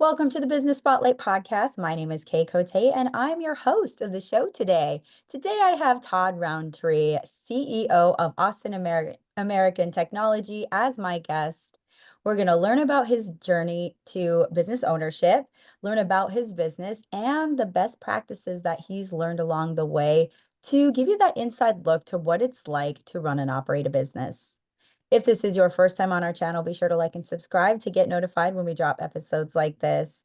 Welcome to the Business Spotlight podcast. My name is Kay Cote, and I'm your host of the show today. Today, I have Todd Roundtree, CEO of Austin American Technology, as my guest. We're going to learn about his journey to business ownership, learn about his business, and the best practices that he's learned along the way to give you that inside look to what it's like to run and operate a business. If this is your first time on our channel, be sure to like and subscribe to get notified when we drop episodes like this.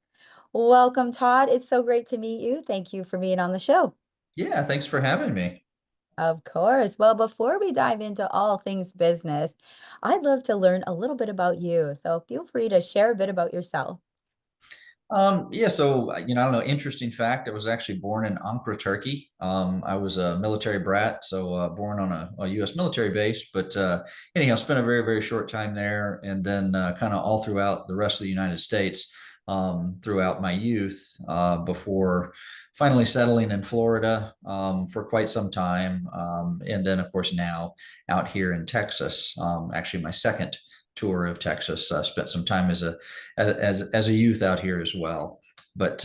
Welcome, Todd. It's so great to meet you. Thank you for being on the show. Yeah, thanks for having me. Of course. Well, before we dive into all things business, I'd love to learn a little bit about you. So feel free to share a bit about yourself. I don't know, interesting fact, I was actually born in Ankara, Turkey. I was a military brat, born on a U.S. military base, but anyhow, spent a very, very short time there, and then kind of all throughout the rest of the United States throughout my youth before finally settling in Florida for quite some time. And then, of course, now out here in Texas, actually my second tour of Texas. Spent some time as a youth out here as well. But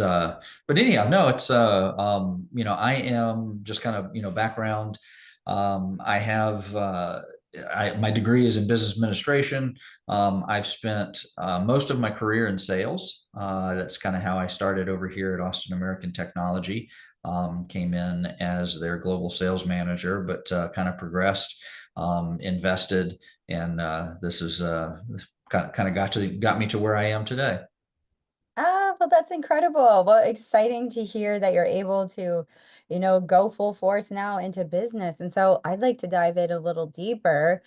anyhow, no, it's I am just kind of background. I have my degree is in business administration. I've spent most of my career in sales. That's kind of how I started over here at Austin American Technology. Came in as their global sales manager, but kind of progressed, invested, and this is kind of got me to where I am today. Well, that's incredible. Well, exciting to hear that you're able to, go full force now into business. And so I'd like to dive in a little deeper.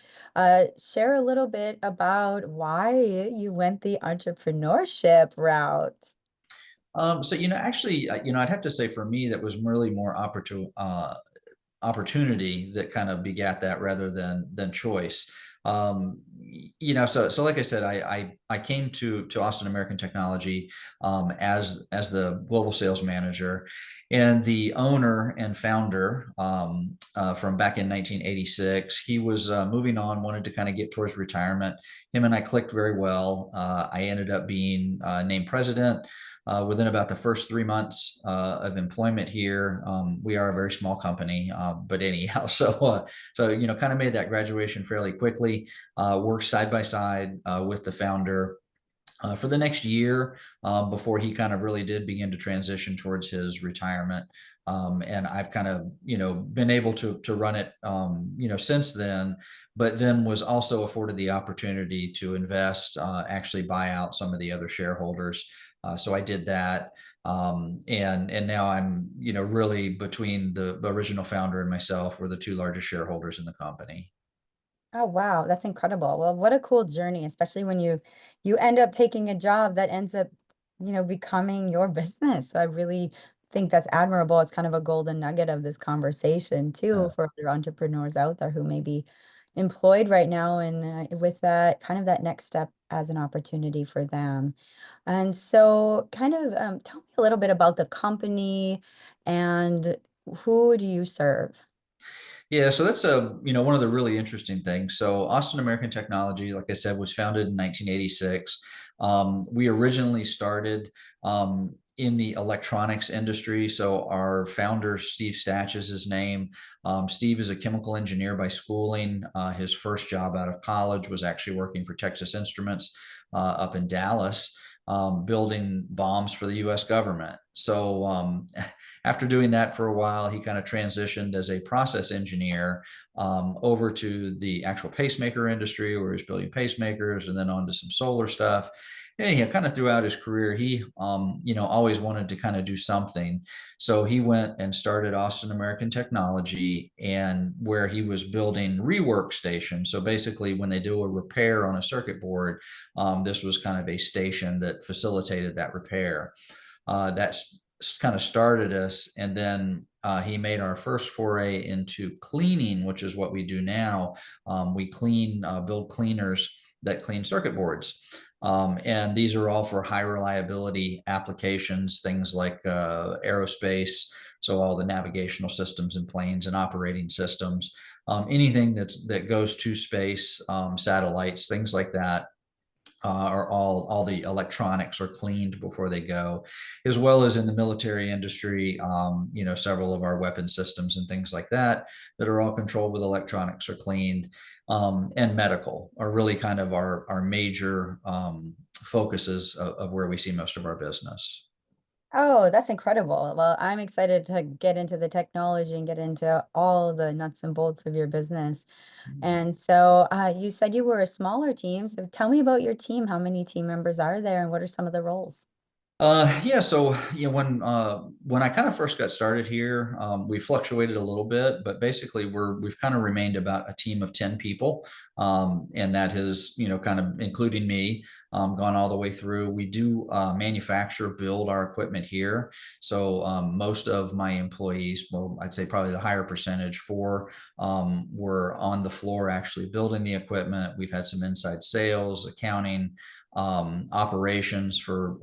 Share a little bit about why you went the entrepreneurship route. I'd have to say for me that was really more opportunity that kind of begat that rather than choice. So like I said, I came to Austin American Technology as the global sales manager, and the owner and founder from back in 1986. He was moving on, wanted to kind of get towards retirement. Him and I clicked very well. I ended up being named president. Within about the first 3 months of employment here. We are a very small company, but anyhow, kind of made that graduation fairly quickly. Worked side by side with the founder for the next year before he kind of really did begin to transition towards his retirement. And I've kind of, been able to run it, since then, but then was also afforded the opportunity to invest, actually buy out some of the other shareholders. So I did that. And now I'm, really between the original founder and myself, we're the two largest shareholders in the company. Oh, wow, that's incredible. Well, what a cool journey, especially when you end up taking a job that ends up, becoming your business. So I really think that's admirable. It's kind of a golden nugget of this conversation too Uh, for other entrepreneurs out there who may be employed right now and with that kind of that next step as an opportunity for them. And so kind of tell me a little bit about the company and who do you serve? Yeah, so that's one of the really interesting things. So Austin American Technology, like I said, was founded in 1986. We originally started in the electronics industry. So our founder, Steve Statch, is his name. Steve is a chemical engineer by schooling. His first job out of college was actually working for Texas Instruments up in Dallas, building bombs for the U.S. government. After doing that for a while, he kind of transitioned as a process engineer over to the actual pacemaker industry, where he was building pacemakers, and then on to some solar stuff. And kind of throughout his career, he, always wanted to kind of do something. So he went and started Austin American Technology, and where he was building rework stations. So basically, when they do a repair on a circuit board, this was kind of a station that facilitated that repair. That's kind of started us. And then he made our first foray into cleaning, which is what we do now. We build cleaners that clean circuit boards. And these are all for high reliability applications, things like aerospace, so all the navigational systems in planes and operating systems, anything that goes to space, satellites, things like that. or all the electronics are cleaned before they go, as well as in the military industry. Several of our weapon systems and things like that are all controlled with electronics are cleaned, and medical are really kind of our major focuses of where we see most of our business. Oh, that's incredible. Well, I'm excited to get into the technology and get into all the nuts and bolts of your business. And so you said you were a smaller team. So tell me about your team. How many team members are there and what are some of the roles? Yeah, so when I kind of first got started here, we fluctuated a little bit, but basically we've kind of remained about a team of 10 people. And that has, kind of including me, gone all the way through. We do manufacture, build our equipment here. So most of my employees, well, I'd say probably the higher percentage, were on the floor actually building the equipment. We've had some inside sales, accounting, operations for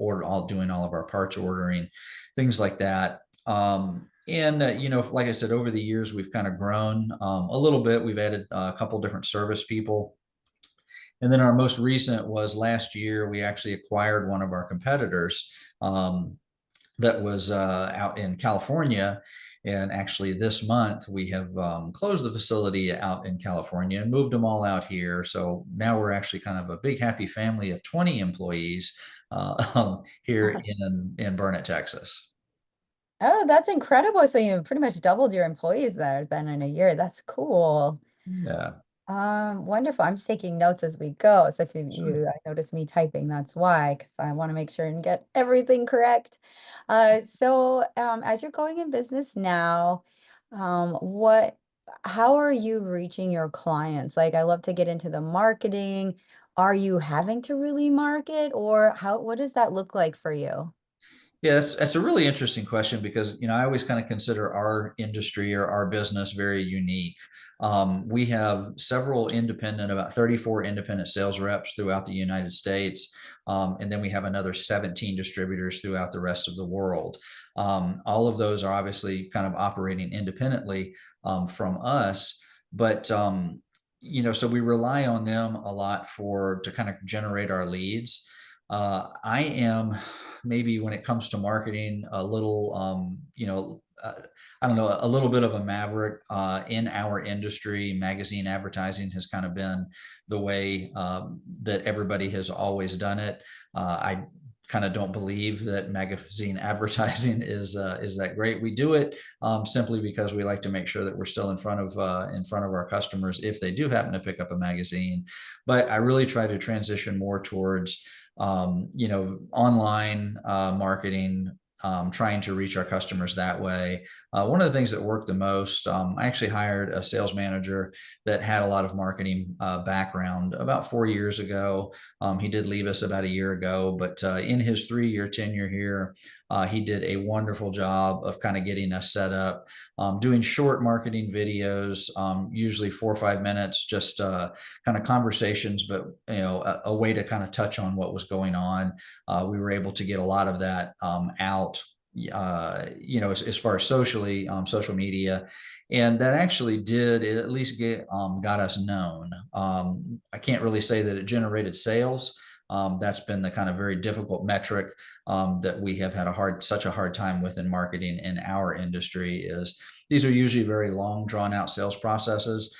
doing all of our parts ordering, things like that. Like I said, over the years, we've kind of grown a little bit. We've added a couple different service people. And then our most recent was last year, we actually acquired one of our competitors. That was out in California. And actually, this month we have closed the facility out in California and moved them all out here. So now we're actually kind of a big happy family of 20 employees here in Burnet, Texas. Oh, that's incredible. So you pretty much doubled your employees there then in a year. That's cool. Yeah. Wonderful. I'm just taking notes as we go. So if Sure. I notice me typing, that's why, because I want to make sure and get everything correct. As you're going in business now, what, how are you reaching your clients? Like, I love to get into the marketing. Are you having to really market, or what does that look like for you? Yes, that's a really interesting question because I always kind of consider our industry or our business very unique. We have several about 34 independent sales reps throughout the United States, and then we have another 17 distributors throughout the rest of the world. All of those are obviously kind of operating independently from us, but so we rely on them a lot to kind of generate our leads. I am maybe when it comes to marketing a little, I don't know, a little bit of a maverick in our industry. Magazine advertising has kind of been the way that everybody has always done it. I kind of don't believe that magazine advertising is that great. We do it simply because we like to make sure that we're still in front of our customers if they do happen to pick up a magazine. But I really try to transition more towards online marketing, trying to reach our customers that way. One of the things that worked the most, I actually hired a sales manager that had a lot of marketing background about 4 years ago. He did leave us about a year ago, but in his 3-year tenure here, he did a wonderful job of kind of getting us set up, doing short marketing videos, usually 4 or 5 minutes, just kind of conversations, but a way to kind of touch on what was going on. We were able to get a lot of that out, as far as social media, and that actually did at least got us known. I can't really say that it generated sales. That's been the kind of very difficult metric that we have had such a hard time with in marketing in our industry. Is these are usually very long, drawn out sales processes,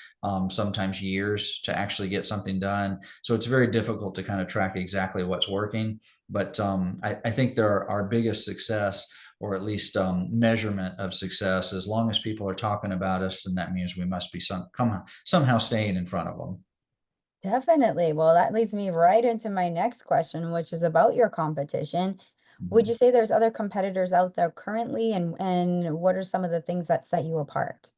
sometimes years to actually get something done. So it's very difficult to kind of track exactly what's working. But I think our biggest success, or at least measurement of success, as long as people are talking about us, and that means we must be somehow staying in front of them. Definitely. Well, that leads me right into my next question, which is about your competition. Would you say there's other competitors out there currently, and what are some of the things that set you apart?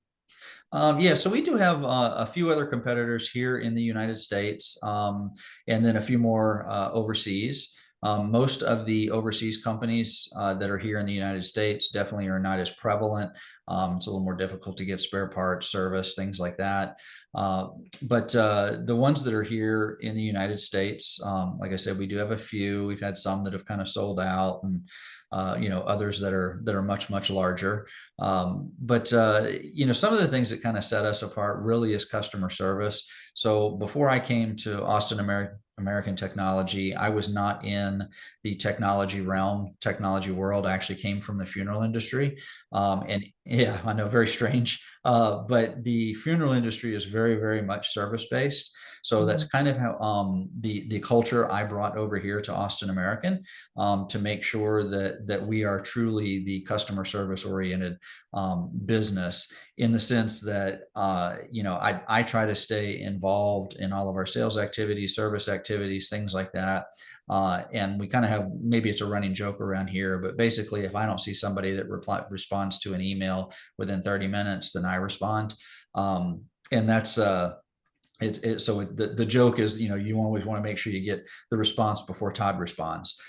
Yeah, so we do have a few other competitors here in the United States, and then a few more overseas. Most of the overseas companies that are here in the United States definitely are not as prevalent. It's a little more difficult to get spare parts, service, things like that. Uh, but the ones that are here in the United States, like I said, we do have a few. We've had some that have kind of sold out, and others that are much larger. But some of the things that kind of set us apart really is customer service. So before I came to American Technology. I was not in the technology realm, technology world. I actually came from the funeral industry. And yeah, I know, very strange. But the funeral industry is very, very much service based. So that's Mhm. kind of how the culture I brought over here to Austin American, to make sure that we are truly the customer service oriented business, in the sense that I try to stay involved in all of our sales activities, service activities, things like that. And we kind of have, maybe it's a running joke around here, but basically, if I don't see somebody that responds to an email within 30 minutes, then I respond. And that's so the joke is, you always want to make sure you get the response before Todd responds.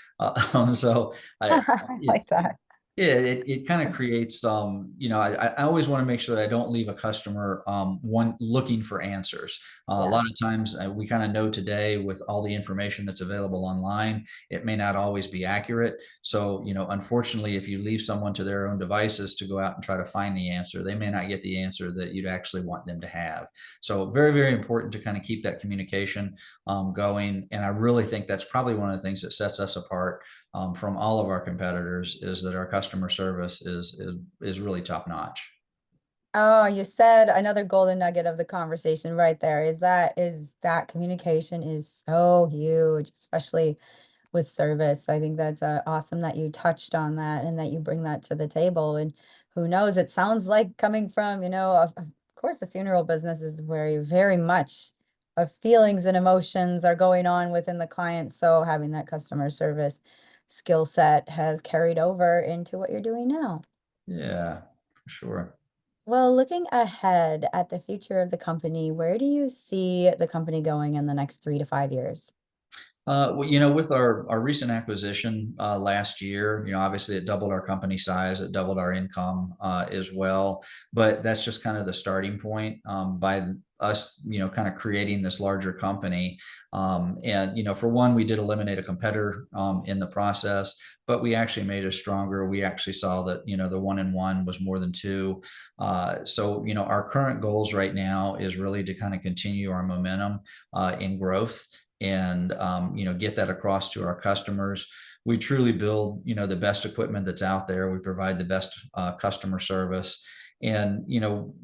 So I, I it, like that. yeah, it kind of creates I always want to make sure that I don't leave a customer one looking for answers. A Yeah. lot of times we kind of know today, with all the information that's available online, it may not always be accurate. So, unfortunately, if you leave someone to their own devices to go out and try to find the answer, they may not get the answer that you'd actually want them to have. So very, very important to kind of keep that communication going. And I really think that's probably one of the things that sets us apart from all of our competitors, is that our customer service is really top notch. Oh, you said another golden nugget of the conversation right there is that communication is so huge, especially with service. I think that's awesome that you touched on that and that you bring that to the table. And who knows, it sounds like coming from, of course, the funeral business is very, very much of feelings and emotions are going on within the client. So having that customer service skill set has carried over into what you're doing now. Yeah, for sure. Well, looking ahead at the future of the company, where do you see the company going in the next 3 to 5 years? Well, with our recent acquisition last year, obviously it doubled our company size, it doubled our income as well. But that's just kind of the starting point, by us, kind of creating this larger company. And for one, we did eliminate a competitor in the process, but we actually made us stronger. We actually saw that the one and one was more than two. So our current goals right now is really to kind of continue our momentum in growth, and get that across to our customers. We truly build the best equipment that's out there. We provide the best customer service, and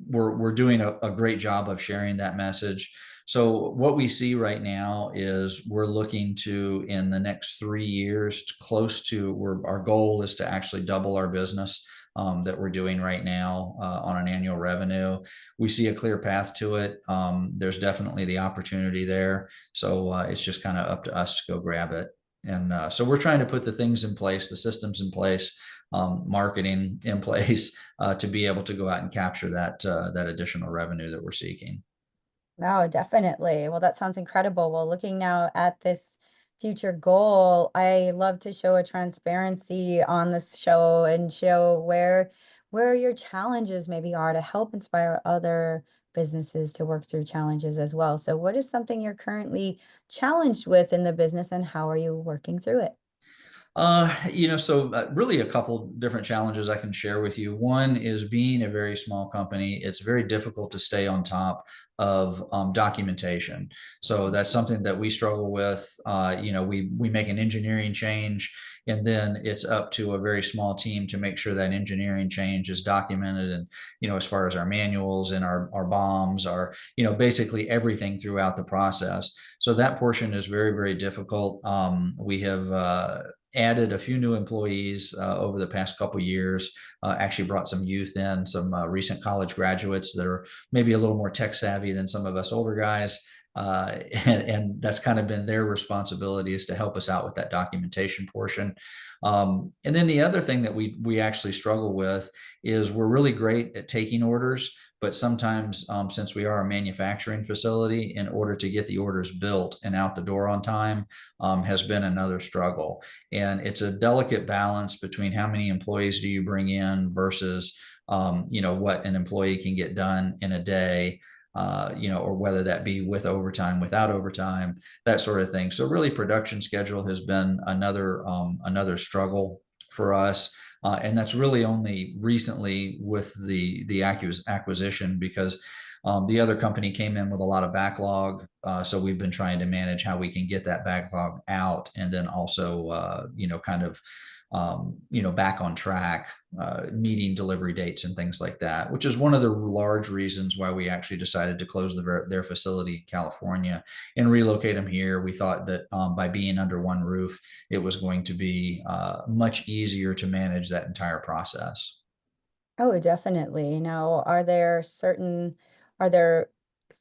we're doing a great job of sharing that message. So what we see right now is we're looking to, in the next 3 years, close to, where our goal is to actually double our business that we're doing right now on an annual revenue. We see a clear path to it. There's definitely the opportunity there. So it's just kind of up to us to go grab it. And so we're trying to put the things in place, the systems in place, marketing in place, to be able to go out and capture that additional revenue that we're seeking. No, definitely. Well, that sounds incredible. Well, looking now at this future goal, I love to show a transparency on this show and show where your challenges maybe are to help inspire other businesses to work through challenges as well. So what is something you're currently challenged with in the business and how are you working through it? So really a couple different challenges I can share with you. One is, being a very small company, it's very difficult to stay on top of documentation. So that's something that we struggle with. We make an engineering change, and then it's up to a very small team to make sure that engineering change is documented. And as far as our manuals and our bombs, are basically everything throughout the process. So that portion is very, very difficult. We have added a few new employees over the past couple years. Actually brought some youth in, some recent college graduates that are maybe a little more tech savvy than some of us older guys. And that's kind of been their responsibility, is to help us out with that documentation portion. And then the other thing that we actually struggle with is, we're really great at taking orders, but sometimes, since we are a manufacturing facility, in order to get the orders built and out the door on time, has been another struggle. And it's a delicate balance between how many employees do you bring in versus what an employee can get done in a day, or whether that be with overtime, without overtime, that sort of thing. So really, production schedule has been another struggle for us. And that's really only recently with the acquisition, because The other company came in with a lot of backlog, so we've been trying to manage how we can get that backlog out, and then also, kind of, back on track, meeting delivery dates and things like that, which is one of the large reasons why we actually decided to close their facility in California and relocate them here. We thought that by being under one roof, it was going to be much easier to manage that entire process. Oh, definitely. Now, are there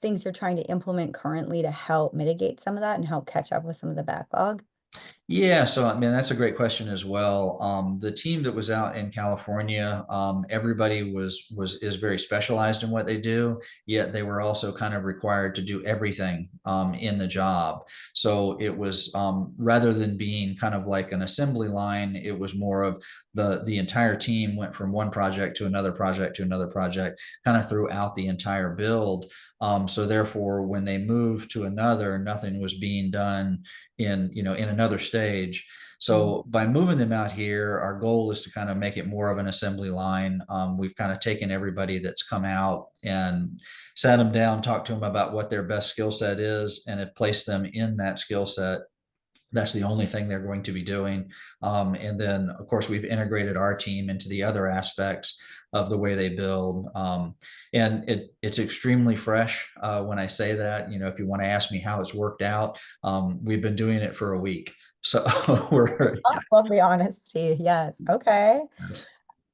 things you're trying to implement currently to help mitigate some of that and help catch up with some of the backlog? Yeah, so I mean that's a great question as well. The team that was out in California, everybody was is very specialized in what they do, yet they were also kind of required to do everything in the job. So it was, rather than being kind of like an assembly line, it was more of the entire team went from one project to another project to another project, kind of throughout the entire build. So therefore, when they moved to another, nothing was being done in another stage. Mhm. So by moving them out here, our goal is to kind of make it more of an assembly line. We've kind of taken everybody that's come out and sat them down, talked to them about what their best skill set is, and have placed them in that skill set. That's the only thing they're going to be doing. And then, of course, we've integrated our team into the other aspects of the way they build. And it's extremely fresh when I say that. If you want to ask me how it's worked out, we've been doing it for a week. So we're, I love the honesty. Yes. Okay.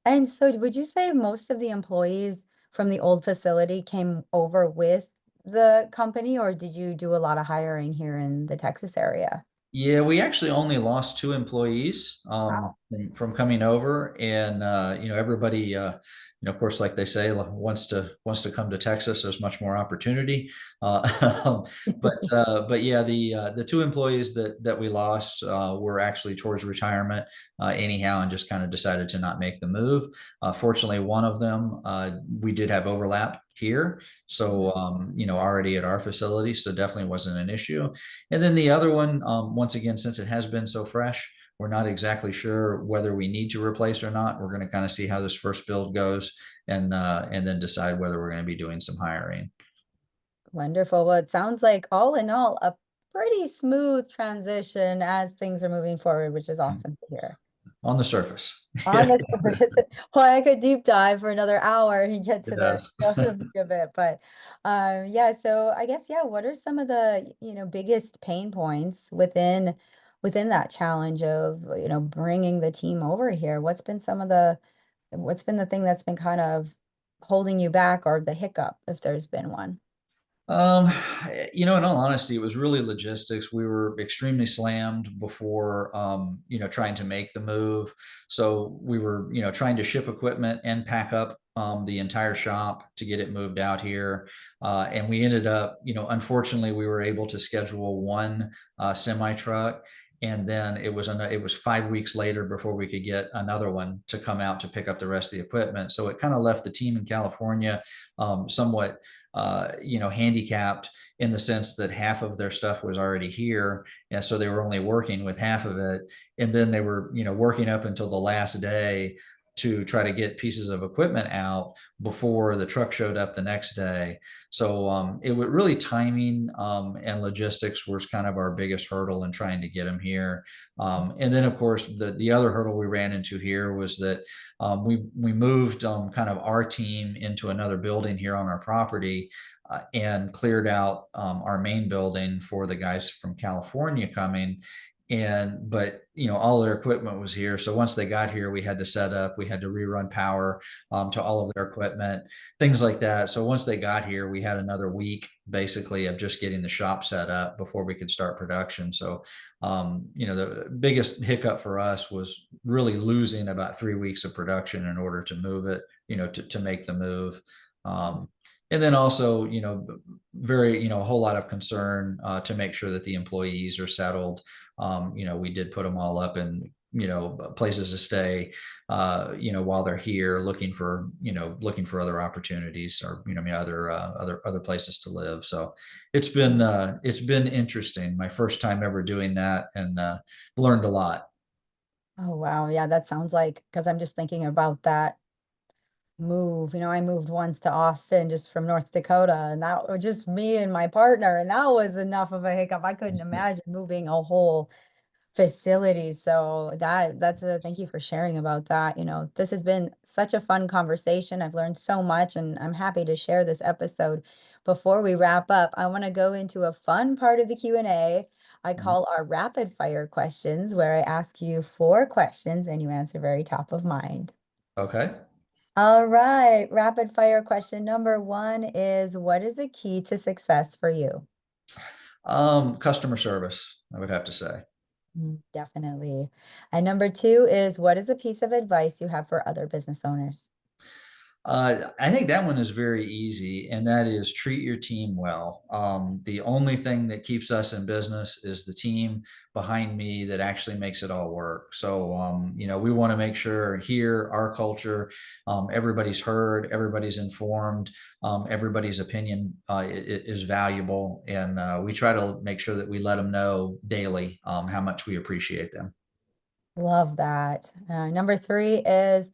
And so would you say most of the employees from the old facility came over with the company, or did you do a lot of hiring here in the Texas area? Yeah, we actually only lost two employees Wow. from coming over, and everybody, of course, like they say, wants to come to Texas. There's much more opportunity, uh, but yeah, the two employees that we lost were actually towards retirement anyhow, and just kind of decided to not make the move. Fortunately, one of them, we did have overlap here, so already at our facility, so definitely wasn't an issue. And then the other one, once again, since it has been so fresh, we're not exactly sure whether we need to replace or not. We're going to kind of see how this first build goes, and then decide whether we're going to be doing some hiring. Wonderful. Well, it sounds like all in all, a pretty smooth transition as things are moving forward, which is awesome to hear. On the surface. On Yeah, the surface, well, I could deep dive for another hour and get it to the does. the meat of it, but yeah. So I guess yeah. What are some of the biggest pain points within that challenge of bringing the team over here? What's been the thing that's been kind of holding you back, or the hiccup, if there's been one? Um, in all honesty, it was really logistics. We were extremely slammed before, trying to make the move. So we were, trying to ship equipment and pack up the entire shop to get it moved out here. And we ended up, unfortunately, we were able to schedule one semi truck. And then it was 5 weeks later before we could get another one to come out to pick up the rest of the equipment. So it kind of left the team in California somewhat handicapped in the sense that half of their stuff was already here. And so they were only working with half of it. And then they were, working up until the last day to try to get pieces of equipment out before the truck showed up the next day. So it was really timing and logistics was kind of our biggest hurdle in trying to get them here. And then, of course, the other hurdle we ran into here was that we moved kind of our team into another building here on our property and cleared out our main building for the guys from California coming. But all their equipment was here. So once they got here, we had to set up, we had to rerun power to all of their equipment, things like that. So once they got here, we had another week basically of just getting the shop set up before we could start production. So the biggest hiccup for us was really losing about 3 weeks of production in order to move it, to make the move. And then also, very, a whole lot of concern to make sure that the employees are settled. We did put them all up in, places to stay, while they're here looking for other opportunities or, other places to live. So it's been interesting. My first time ever doing that, and learned a lot. Oh, wow. Yeah, that sounds like, because I'm just thinking about that move. I moved once to Austin just from North Dakota, and that was just me and my partner, and that was enough of a hiccup. I couldn't imagine moving a whole facility. So that's a thank you for sharing about that. This has been such a fun conversation. I've learned so much, and I'm happy to share this episode. Before we wrap up, I want to go into a fun part of the Q&A. I Mhm. call our rapid fire questions, where I ask you four questions and you answer very top of mind. Okay. All right, rapid fire question number one is, what is the key to success for you? Customer service, I would have to say. Definitely. And number two is, what is a piece of advice you have for other business owners? I think that one is very easy, and that is treat your team well. The only thing that keeps us in business is the team behind me that actually makes it all work. So, we want to make sure here, our culture, everybody's heard, everybody's informed, everybody's opinion is valuable, and we try to make sure that we let them know daily how much we appreciate them. Love that. Number three is,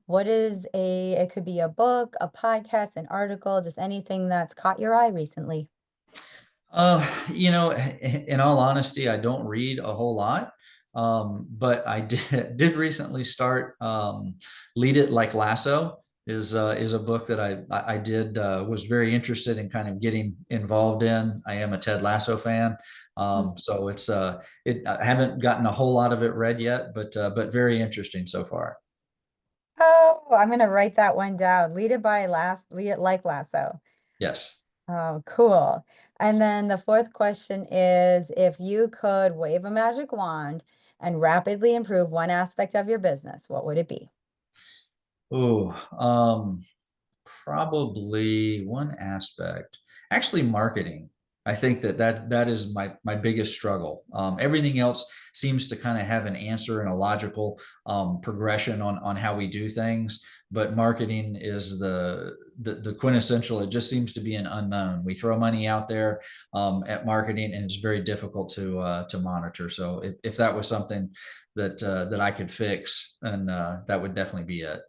it could be a book, a podcast, an article, just anything that's caught your eye recently. In all honesty, I don't read a whole lot. But I did recently start Lead It Like Lasso is a book that I did was very interested in kind of getting involved in. I am a Ted Lasso fan. Mm. So I haven't gotten a whole lot of it read yet, but very interesting so far. Oh, I'm gonna write that one down. Lead it like Lasso. Yes. Oh, cool. And then the fourth question is, if you could wave a magic wand and rapidly improve one aspect of your business, what would it be? Oh, probably one aspect, actually marketing. I think that is my biggest struggle. Everything else seems to kind of have an answer and a logical progression on how we do things, but marketing is the quintessential. It just seems to be an unknown. We throw money out there at marketing, and it's very difficult to monitor. So if that was something that I could fix, and that would definitely be it.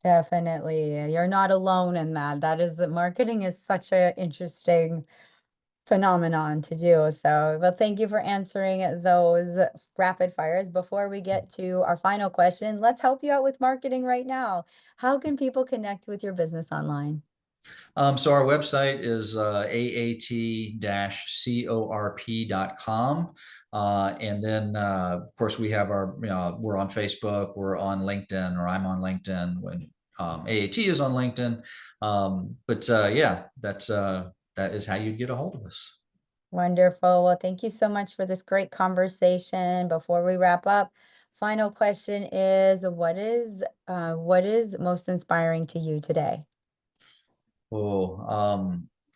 Definitely. You're not alone in that. Marketing is such an interesting phenomenon to do. So, well, thank you for answering those rapid fires. Before we get to our final question, let's help you out with marketing right now. How can people connect with your business online? So our website is aat-corp.com. And then, of course, we have we're on Facebook, we're on LinkedIn, or I'm on LinkedIn when AAT is on LinkedIn. But yeah, that is how you get a hold of us. Wonderful. Well, thank you so much for this great conversation. Before we wrap up, final question is, what is most inspiring to you today? Oh,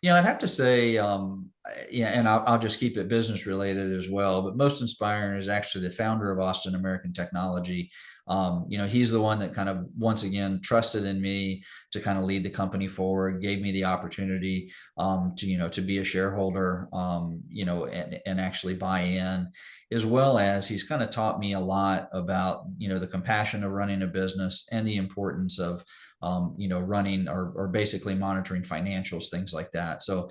I'd have to say, yeah, and I'll just keep it business related as well. But most inspiring is actually the founder of Austin American Technology. He's the one that kind of once again trusted in me to kind of lead the company forward, gave me the opportunity to be a shareholder, and actually buy in, as well as he's kind of taught me a lot about the compassion of running a business and the importance of running or basically monitoring financials, things like that. So,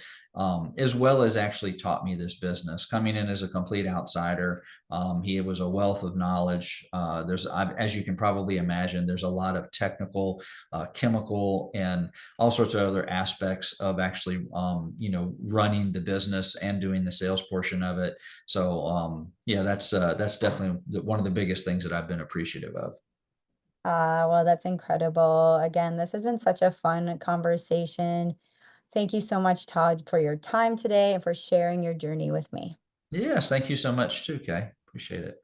as well as actually taught me this business. Coming in as a complete outsider, he was a wealth of knowledge. As you can probably imagine, there's a lot of technical, chemical, and all sorts of other aspects of actually, running the business and doing the sales portion of it. So, yeah, that's definitely one of the biggest things that I've been appreciative of. Well, that's incredible. Again, this has been such a fun conversation. Thank you so much, Todd, for your time today and for sharing your journey with me. Yes, thank you so much too, Kay. Appreciate it.